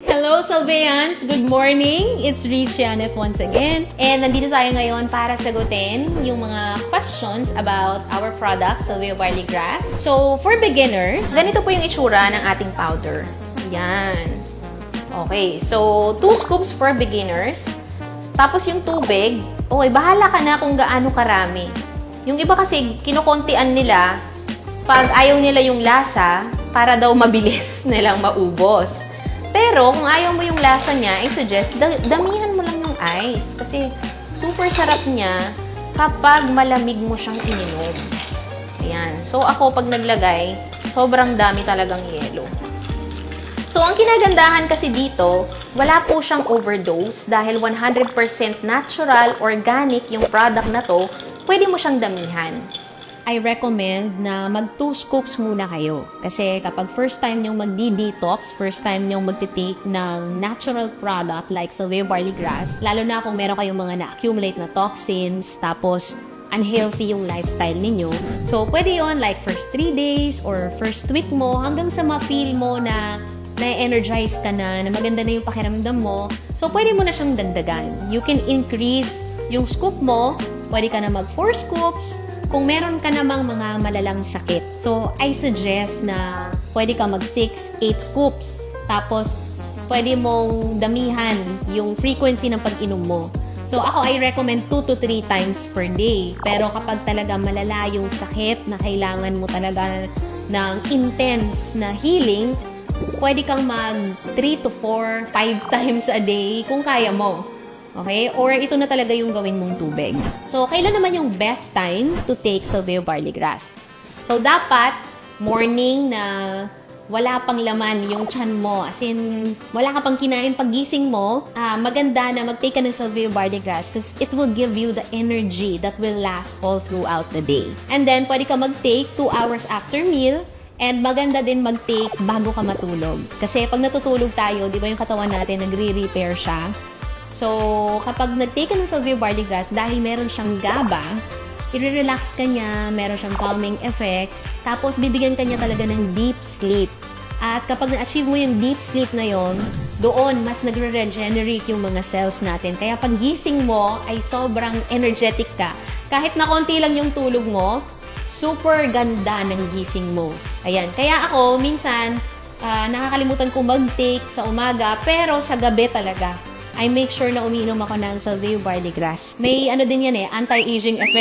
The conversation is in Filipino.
Hello, Salveans! Good morning! It's Richianes once again. And nandito tayo ngayon para sagutin yung mga questions about our product, Salveo Barley Grass. So, for beginners, ganito po yung itsura ng ating powder. Yan. Okay, so 2 scoops for beginners. Tapos yung tubig, okay, bahala ka na kung gaano karami. Yung iba kasi, kinukuntian nila pag ayaw nila yung lasa para daw mabilis nilang maubos. Pero, kung ayaw mo yung lasa niya, I suggest, damihan mo lang yung ice. Kasi, super sarap niya kapag malamig mo siyang ininom. Ayan. So, ako, pag naglagay, sobrang dami talagang yelo. So, ang kinagandahan kasi dito, wala po siyang overdose dahil 100% natural, organic yung product na to, pwede mo siyang damihan. I recommend na mag 2 scoops muna kayo. Kasi kapag first time nyong magdi-detox, first time nyong magtitake ng natural product like Salveo Barley Grass, lalo na kung meron kayong mga na-accumulate na toxins, tapos unhealthy yung lifestyle ninyo. So, pwede yon like first 3 days or first week mo hanggang sa ma-feel mo na na-energize ka na maganda na yung pakiramdam mo. So, pwede mo na siyang dagdagan. You can increase yung scoop mo. Pwede ka na mag 4 scoops. Kung meron ka namang mga malalang sakit. So, I suggest na pwede ka mag 6, 8 scoops. Tapos, pwede mong damihan yung frequency ng pag-inom mo. So, ako, I recommend 2 to 3 times per day. Pero kapag talaga malala yung sakit na kailangan mo talaga ng intense na healing, pwede kang mag 3 to 4, 5 times a day kung kaya mo. Okay? Or ito na talaga yung gawin mong tubig. So, kailan naman yung best time to take Salveo Barley Grass? So, dapat morning na wala pang laman yung tiyan mo. As in, wala ka pang kinain paggising mo. Maganda na mag-take ka ng Salveo Barley Grass because it will give you the energy that will last all throughout the day. And then, pwede ka mag-take 2 hours after meal. And maganda din mag-take bago ka matulog. Kasi pag natutulog tayo, di ba yung katawan natin nagre-repair siya? So, kapag nag-take ka ng Salveo Barley Grass, dahil meron siyang GABA, i-relax ka niya, meron siyang calming effect, tapos bibigyan ka niya talaga ng deep sleep. At kapag na-achieve mo yung deep sleep na yon, doon mas nagre-regenerate yung mga cells natin. Kaya pag gising mo, ay sobrang energetic ka. Kahit na konti lang yung tulog mo, super ganda ng gising mo. Ayan. Kaya ako, minsan, nakakalimutan ko mag-take sa umaga, pero sa gabi talaga. I make sure na umiinom ako ng Salveo Barley Grass. May ano din yan anti-aging effect.